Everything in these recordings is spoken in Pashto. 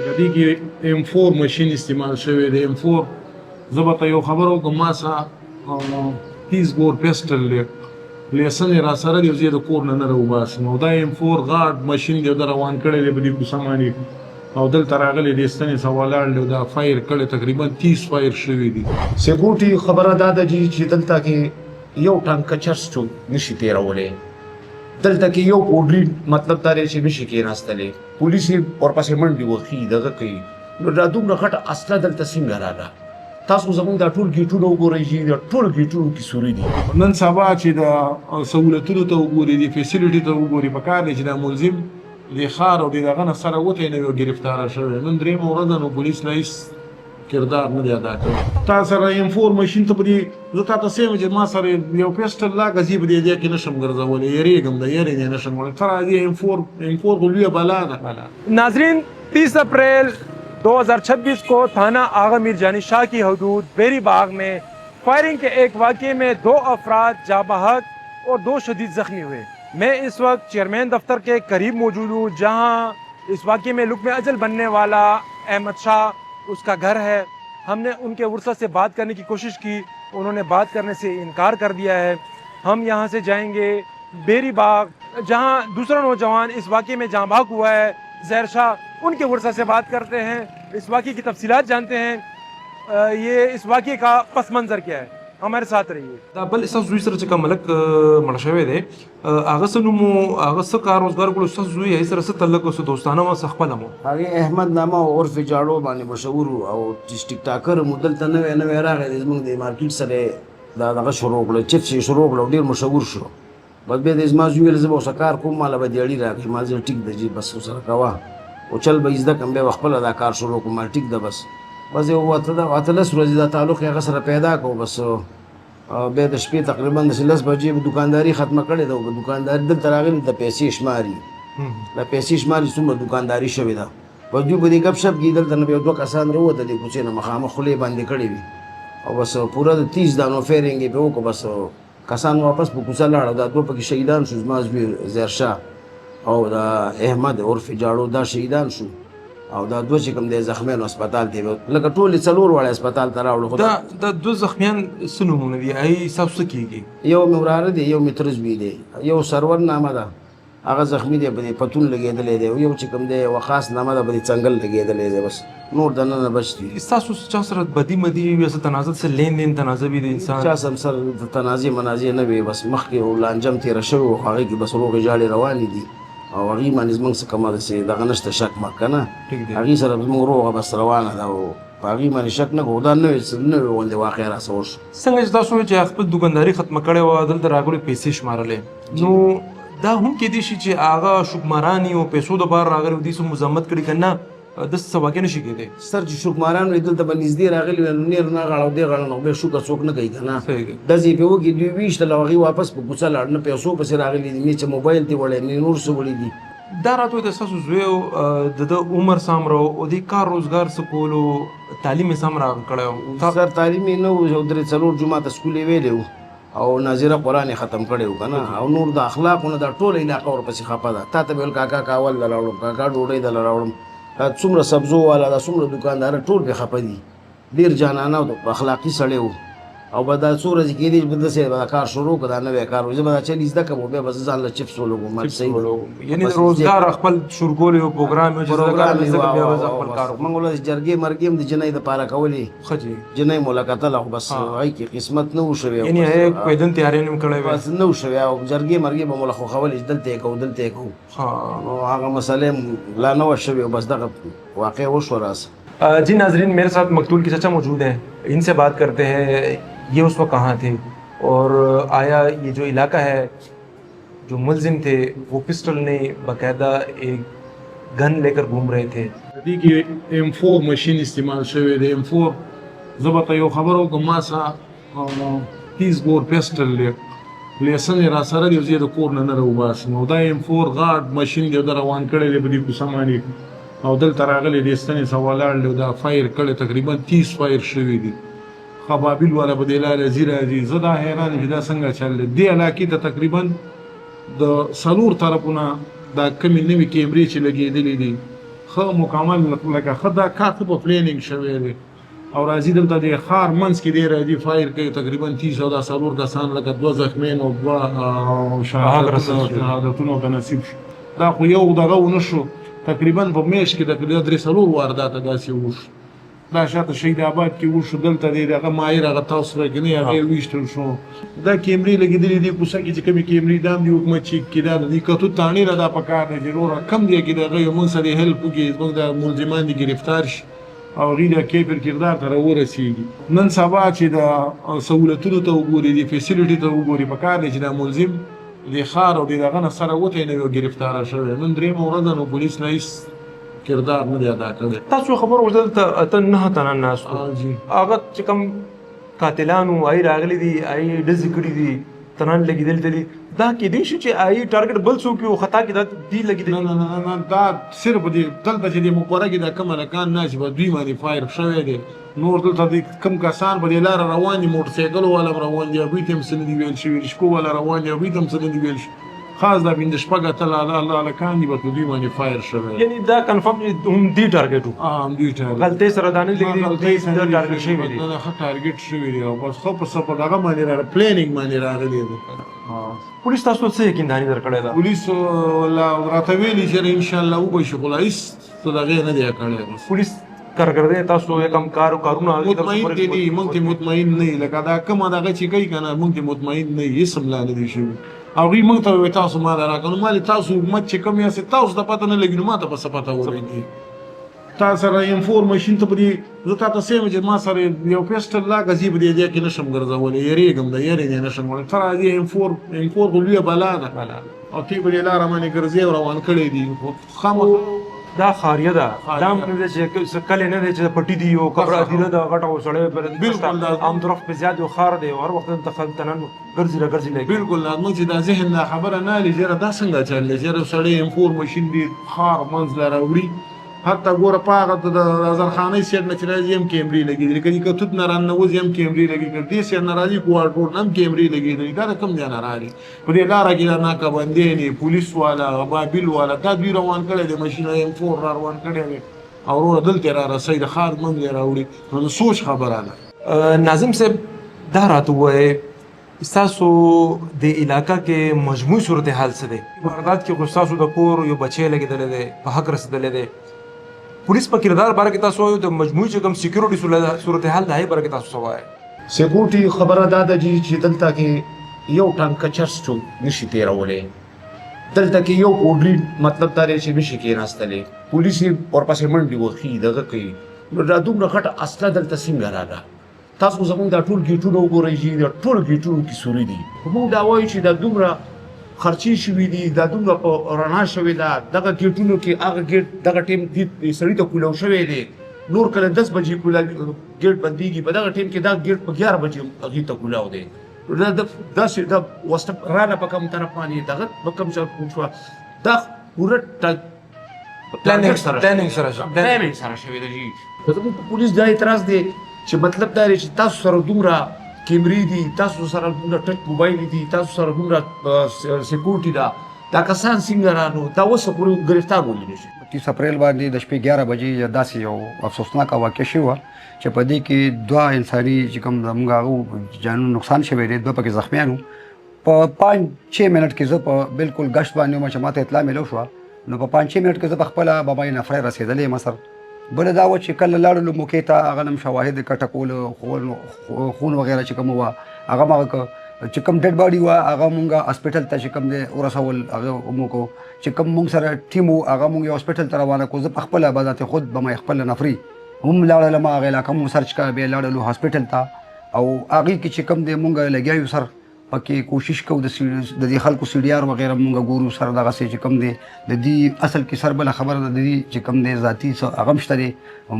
د دې کې M4 ماشین استعمال شوی دی. M4 زه به ته یو خبر وکړم، ما څه 30 بور پیسټل دی، لیسن یې را سره دی، زه یې د کور نه راوباسم. او دا M4 غاټ ماشین دی، دا روان کړی دی په دې کوڅه باندې، او دلته راغلی دی ستنې څخه ولاړ دی، دا فایر کړی، تقریبا 30 فایر شوي دي. سیکورټي خبره دا ده چې دلته کې یو ټانکه چرس څوک نشي تېرولی، دلته کې یو پوډري مطلب دا دی چې نشي کېناستلی، پولیس یې ورپسې منډې وهي دغه کوي. نو دا دومره غټه اصله دلته څنګه راغله؟ تاسو زموږ دا ټول ګیټونه وګورئ چې دا ټول ګیټونو کې سوري دي. نن سبا چې د سهولتونو ته وګوري، د فیسیلیټي ته وګوري، پکار دی چې دا ملزم د ښار او د دغه نه سره وتی نه وي ګرفتاره شوی. نن درېیمه ورځ ده، نو پولیس لا هېڅ کردار نه دی ادا کړی. تا سره M4 ماشین ته په دې زه تا ته څه یم چې ما سره یو پیسټل لا ګزي په دې ځای کې نشم ګرځولی، یېرېږم د یېرې نه نشم وړی. ته راځې M4 خو لویه بلا ده. नाजरीन 30 अप्रैल 2026 को थाना आगा मीर जानी शाह की हदूद बेरी बाग में फायरिंग के एक वाक़े में 2 अफराद जाँ बहक और 2 शदीद ज़ख्मी हुए। मैं इस वक्त चेयरमैन दफ्तर के करीब मौजूद हूँ, जहाँ इस वाक़े में लुक्म अजल बनने वाला अहमद शाह उसका घर है। हमने उनके वर्सा से बात करने की कोशिश की, उन्होंने बात करने से इनकार कर दिया है। हम यहाँ से जाएंगे बेरी बाग, जहाँ दूसरा नौजवान इस वाक़े में जाँ बहक हुआ है, ज़हर शाह, उनके वर्सा से बात करते हैं, इस वाक़े की तफसीलात जानते हैं, ये इस वाक़े का पस मंज़र क्या है। हमारे साथ रहिए। دا بل اساس زوی سره چې کوم ملک مړ شوی دی، هغه څه نوم و، هغه څه کار روزګار کړو، اساس زوی یې سره څه تعلق او څه دوستانه و، څه خپله مو؟ هغې احمد نامه عرف جاړو باندې مشهور و، او ټیک ټاکر مو دلته نوی نوی راغی دی، زموږ د مارکیټ سره دا دغه شروع کړو، چپس یې شروع کړو، ډېر مشهور شو. بس بیا د زما زوی ویل زه به ورسره کار کوم، ماله به دیاړي راکړي. ما زه ټیک ده جي بس ورسره کوه، او چل به یې زده کړم، بیا به خپله دا کار شروع کړم. ما ټیک ده بس یو 18 ورځې دا تعلق یې هغه سره پیدا کړو. بس بیا د شپې تقریبا د 10 بجې به دکانداري ختمه کړې ده، او دکانداري دلته راغلي د پیسې شماري، د پیسې شماري څومره دکانداري شوې ده. بس دوی په دې ګپ شپ کې دلته نه به 2 کسان راووتلې کوڅې نه، مخامخ خولې باندې کړې وي، او بس پوره د 30 دانو فیرنګ یې پرې وکړو. بس کسان واپس په کوڅه لاړل، دا 2 پکې شهیدان شو، زما زوی ظاهر شاه او دا احمد عرف جاړو دا شهیدان شو، او دا 2 چې کوم دی زخمیان هسپتال ته لکه ټولې 4 واړه هسپتال ته راوړو. دا 2 زخمیان څه نومونه دي؟ هغې ستاسو څه کېږي؟ یو مې وراره دی، یو مې ترزوی دی، یو سرور نامه ده، هغه زخمی دی، په دې پتون لګېدلی دی، یو چې کوم دی وقاص نامه ده، په دې څنګل لګېدلی دی. بس نور دننه بچ دي. ستاسو چا سره بدي مدي وي، څه تنازع، څه لین دین تنازع وي د انسان؟ چا سره تنازع منازع نه وي، بس مخکې لانجم تېره شوې وه، هغې کې بس روغې جاړې روانې دي، او هغې باندې زموږ څه کومه داسې دغه نشته شک مک که نه، هغې سره زموږ روغه بس روانه ده، او په هغې باندې شک نه کوو. دا نوې غوندې واقع را سره وشو. څنګه چې تاسو وایئ چې خپل دکانداري ختمه کړې وه، دلته راغلو پیسې شمارلې، نو دا هم کیدای شي چې هغه شکماران او پیسو دپاره راغلي، دوی څه مزاحمت کړي که نه، داسې څه واقع نه شي کېدی؟ سر چې شکماران وي دلته به نږدې راغلي وي، نو نیر نه غاړه او دې غاړه نه بیا شکر څوک نه کوي که نه، ډزې پرې وکړي، دوی ویشتل او هغې واپس په کوڅه لاړ، نه پیسو پسې راغلي دي، نه چې موبایل ته وړی، نه نور څه وړي دي. دا راته وایي د ستاسو زوی د ده عمر څومره و، او دې کار روزګار څه کولو، تعلیم یې څومره کړی و؟ سر تعلیم یې نه و، یو 3-4 جوماته سکول یې ویلی و، او ناظره قرآن یې ختم کړی و که نه، او نور د اخلاقو نه دا ټوله علاقه ورپسې خفه ده. تا ته به ویل کاکا کاول دله راوړم، کاکا ډوډۍ دله راوړم، دا څومره سبزو والا، دا څومره دوکانداره ټول پرې خفه دي. ډېر جانانه او اخلاقي سړی و، او به دا څو ورځې کېدی چې به داسې به دا کار شروع کړه، دا نوی کار و، زه به دا چل زده کړم، بیا به زه ځان له چپس ولګوم. یعنې د روزګار خپل شروع کول یو پروګرام و چې زده کړم، بیا به زه خپل کار وکړم. موږ ولس جرګې مرګې هم د جنۍ دپاره کولې، ښه جي، جنۍ مو له کتله، خو بس هغې کې قسمت نه و شوی، یعنې هغې کویدن تیاری نه کړی وی، بس نه و شوی، او جرګې مرګې به مو له خوښولې چې دلته یې کوو دلته یې کوو، نو هغه مسئلې لا نه وه شوې، او بس دغه واقع وشوه راسه. जी नाजरीन, मेरे साथ मकतूल के चाचा मौजूद हैं, इनसे बात करते हैं ये उस वक्त कहाँ थे, और आया ये जो इलाका है, जो मुलजिम थे वो पिस्टल ने बाकायदा एक गन लेकर घूम रहे थे. دې کې M4 ماشین استعمال شوی دی. M4 زه به ته یو خبر وکړم، ما څه 30 بور پیسټل دی، لیسن یې را سره دی، زه یې د کور نه راوباسم، او دا M4 غاټ ماشین دی، دا روان کړی دی په دې کوڅه باندې، او دلته راغلی دی ستنې څخه ولاړ دی، دا فایر کړی، تقریبا 30 فایر شوي دي. خبابیل والا په دې لاره ځي راځي. زه دا حیران یم چې دا څنګه چل دی. دې علاقې ته تقریبا د 4 طرفونه دا کمې نوې کیمرې چې لګېدلې دي، ښه مکمل لکه ښه دا کار ښه په پلینینګ شوی دی او راځي دلته د ښار منځ کې دی راځي فایر کوي تقریبا 30 او دا 4 کسان لکه 2 زخمیان او 2 شهادتونه ته نصیب شو دا خو یو دغه ونه شو تقریبا په میاشت کې د 3 وارداته داسې وشو دا شاته شهید آباد کې وشو دلته دی دغه ماهر هغه تاسو راګنی هغه ویشتل شو دا کیمرې لګېدلې دي کوڅه کې چې کومې کیمرې دام دي حکومت چیک کړي دا د کتو تانی را دا پکار دی وروره کم دی کې دغه یو موږ سره هیلپ وکړي موږ د ملزمان دي گرفتار شي او غیله کیفر کردار ته ورسیږي نن سبا چې د سہولتونو ته وګوري د فیسیلیټي ته وګوري پکار دی چې دا ملزم د خار او دغه نه سره وته نه گرفتار شوی نن درې مورد نو پولیس نه کردار نه دی ادا کړی تاسو خبر ورته ته نه تنه ناس جی هغه چې کوم قاتلانو آی راغلي دي آی ډز کړي دي تنان لګیدل دي دا کې دي چې آی ټارګټ بل څوک یو خطا کې دا دی لګیدل نه نه نه دا صرف دی دلته چې د مقبره کې د کوم لکان ناش په دوی باندې فایر شوی دی نور دلته د کم کسان په لار روان دي موټر سایکل والا روان دي ابي تم سن دی ویل شي رشکو والا روان دي ابي تم سن دی ویل شي خاص دا بند شپږه تل الله لکان دي په دوی باندې فایر شوی یعنی دا کنفرم هم دی ټارګټ هم دی ټارګټ غلطي سره دانه لګیدل دا ټارګټ شوی دی نه نه ټارګټ شوی دی او بس خو په سپه دغه باندې را پلانینګ باندې راغلی دی پولیس تاسو څه یقیندانی درکړی دا پولیس ولا راته ویلي چې ان شاء الله وبشي خلاص ته دغه نه دی کړی پولیس کارګردان تاسو یو کم کارونه مطمئن دي مونږ مطمئن نه لکه دا کومه دغه چې کوي کنه مونږ مطمئن نه یې سم لاندې دي شي او ری مونږ ته تاسو ما راکنو مال تاسو مت چې کوم یې تاسو د پته نه لګینو ما ته په پته ورېږي تاسو سره انفورمیشن ته پدې زه تاسو سم چې ما سره یو پیسټل لا غزي بده دې کې نشم ګرځولې یریګم دا یری نه نشم ولې تر دې انفور غوډه بلا ده او تی بل لار باندې ګرځي روان کړي دي خامخ دا خاریه ده دا نه چې کله نه چې پټی دی او کبره دی دا غټه وسړې بالکل عام طرف په زیات او خار دی او هر وخت انتخاب تنن ګرځي لګي بالکل لازم چې دا ذهن خبره نه لږه دا څنګه چل لږه سړی انفورمیشن دی خار منځ لراوړي حتی ګوره پاغه د ازرخاني سیټ نه چې راځي هم کیمرې لګېدلې کدي کتوت نه ران نه وځي هم کیمرې لګېدلې دې سیټ نه راځي کوارډور هم کیمرې لګېدلې دا کوم ځای نه راځي په دې لاره کې ناکه باندې نه پولیس والا بابل والا دا دوی روان کړي د ماشين ایم 4 روان کړي او ورو دلته را رسید خار من راوړي نو سوچ خبره نه ناظم صاحب دا راته وایي تاسو د علاقہ کې مجموعي صورتحال څه دی واردات کې خو تاسو د کور یو بچی لګېدلی دی په حق رسېدلی دی پولیس په کردار باره کې تاسو وایو د مجموعي چې کوم سکیورټي صورتحال د هغې باره کې تاسو څه وایئ سکیورټي خبره دا ده چې دلته کې یو ټانکه چرس څوک نشي تېرولی دلته کې یو پوډري مطلب دا دی چې نشي کېناستلی پولیس یې ورپسې منډې وهي دغه کوي نو دا دومره غټه اصله دلته څنګه راغله تاسو زموږ دا ټول ګیټونه وګورئ چې دا ټول ګیټونو کې سوري دي موږ دا وایو چې دا دومره خرچي شوي دي دا دومره په رڼا شوې ده دغه ګیټونو کې هغه ګیټ دغه ټیم سړي ته کولاو شوی دی نور کله 10 بجې ګیټ بندېږي په دغه ټیم کې دا ګیټ په 11 بجې هغې ته کولاو دی داسې دا وسټپ رانه په کوم طرف باندې دغه په کوم ځای شوه دا پوره پلانینګ سره شوی دی زموږ په پولیس دا اعتراض دی چې مطلب دا دی چې تاسو سره دومره کیمرې دي تاسو سره دومره ټچ موبایل دي تاسو سره دومره سکیورټي ده دا کسان څنګه رانو دا اوسه پورې ګرفتار ولې نشي 30 اپریل باندې د شپې 11 بجې داسې یو افسوسناکه واقع شوه چې په دې کې 2 انساني چې کوم زموږ هغه جانو نقصان شوی دی 2 پکې زخمیان په 5-6 منټ کې زه په بالکل گشت باندې وم چې ماته اطلاع میلو شوه نو په 5-6 منټ کې زه په خپله بابای نفری رسېدلی یم سر بله دا وه چې کله لاړلو موقع ته هغه نم شواهد کټه کولو خون وغیره چې کوم وه هغه مغه چې کوم ډیډ باډي وه هغه مونږ هاسپیټل ته چې کوم دی ورسول هغه مو کو چې کوم مونږ سره ټیم و هغه مونږ یو هاسپیټل ته روانه کړو زه په خپله به ذات خود به مې خپله نفري هم لاړلم هغه علاقه مونږ سرچ کړه بیا لاړلو هاسپیټل ته او هغې کې چې کوم دی مونږ لګیا یو سر پکې کوشش کوو د دې خلکو سی ډي آر وغیره مونږ ګورو سره دغسې چې کوم دی د دې اصل کې سر بله خبره ده د دې چې کوم دی ذاتي څه هغه هم شته دی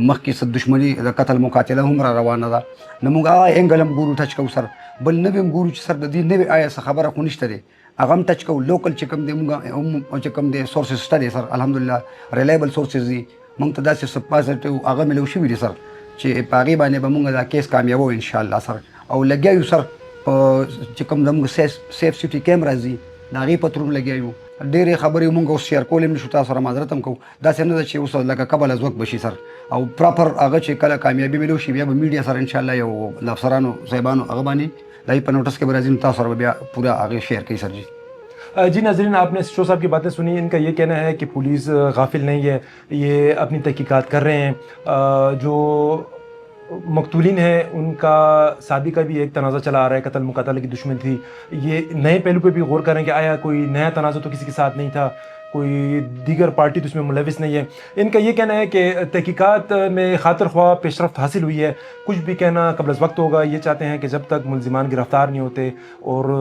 مخکې څه دښمني د قتل مقاتله هم را روانه ده نو موږ هغه اینګل هم ګورو ټچ کوو سر بل نوی هم ګورو چې سر د دې نوی آیا څه خبره خو نشته دی هغه هم ټچ کوو لوکل چې کوم دی موږ چې کوم دی سورسز شته دی سر الحمدلله ریلایبل سورسز دي موږ ته داسې څه پازیټیو هغه میلو شوي دي سر چې په هغې باندې به موږ دا کیس کامیابو انشاءالله سر او لګیا یو سر چې کوم زموږ سیف سیټي کیمراز دي د هغې په ترون لګیا یو ډېرې خبرې مونږ اوس شیر کولې هم نشو تاسو سره معذرت هم کوو داسې نه ده چې اوس لکه قبل از وخت بشي سر او پراپر هغه چې کله کامیابي ملو شي بیا به میډیا سره انشاءالله یو له افسرانو صاحبانو هغه باندې دای په نوټس کې به راځي نو تاسو سره به بیا پوره هغه شیر کوي سر جی जी नाजरीन, आपने शो साहब की बातें सुनी। इनका ये कहना है कि पुलिस गाफिल नहीं है, ये अपनी तहकीकात कर रहे हैं। जो मकतूलिन है उनका शादी का भी एक तनाज़ा चला आ रहा है, कत्ल मुक़ातला की दुश्मन थी। ये नए पहलू पे भी गौर करें कि आया कोई नया तनाज़ा तो किसी के साथ नहीं था, कोई दीगर पार्टी तो इसमें मुलविस नहीं है। इनका ये कहना है कि तहकीकात में खातिर ख्वाह पेशरफ्त हासिल हुई है, कुछ भी कहना कबल अज़ वक्त होगा। ये चाहते हैं कि जब तक मुलजिमान गिरफ़्तार नहीं होते और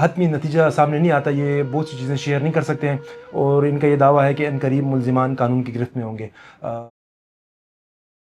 हतमी नतीजा सामने नहीं आता, ये बहुत सी चीज़ें शेयर नहीं कर सकते हैं। और इनका ये दावा है कि इनकरीब मुलजिमान कानून की गिरफ्त में होंगे।